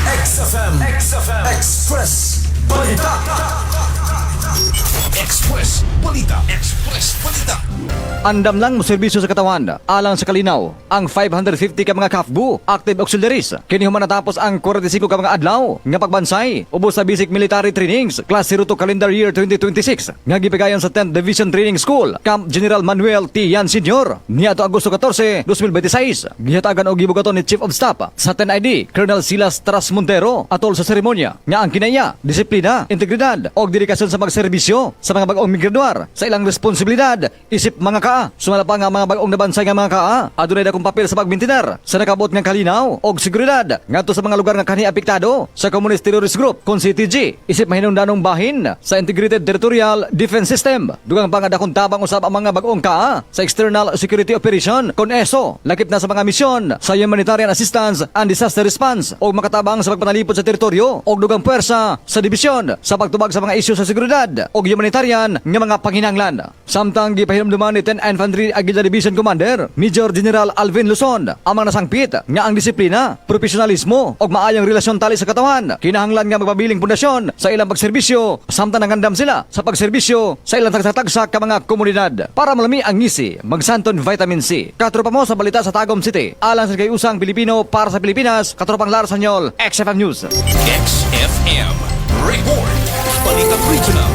XFM Express Balita. Express Balita. Andam lang mo serbisyo sa katawan alang sa kalinaw ang 550 ka mga KAFBU active auxiliaries kini human natapos ang 45 ka mga adlaw nga pagbansay ubos sa basic military trainings class 0 to calendar year 2026 nga gipigayon sa 10th Division Training School Camp General Manuel T. Yan Sr. niadto Agosto 14, 2026 gihatagan og gibugaton ni Chief of Staff sa 10ID Colonel Silas Tras Montero atol sa seremonya nga ang kinaya disiplina, integridad og dedikasyon sa magserbisyo sa mga bag-ong migraduar sa ilang responsibilidad isip mga kaa sumala pa nga mga bag-ong nabansay nga mga kaa adunay dakong papel sa pagmintinar sa nakabot nga kalinaw og seguridad ngadto sa mga lugar nga kanhi apektado sa Communist Terrorist Group kon CTG isip mahinungdanong bahin sa Integrated Territorial Defense System dugang pa nga dakong tabang usab ang mga bag-ong kaa sa External Security Operation kon ESO lakip na sa mga misyon sa Humanitarian Assistance and Disaster Response og makatabang sa pagpanalipod sa teritoryo og dugang puwersa sa dibisyon sa pagtubag sa mga isyu sa seguridad og humanitarian nga mga panginahanglan samtang gipahinumduman ni 10 Infantry Aguila Division Commander Major General Alvin Luzon ang mga nasangpit nga ang disiplina, profesionalismo ug maayong relasyon tali sa katawan kinahanglan nga magpabiling pundasyon sa ilang pagserbisyo samtang nangandam sila sa pagserbisyo sa ilang tagsatagsa ka mga komunidad para malami ang ngisi magsanton vitamin C. Katropa mo sa balita sa Tagum City alang sa kayusang Pilipino para sa Pilipinas katropang Lar Sanyol XFM News. XFM Report. Balitang regional.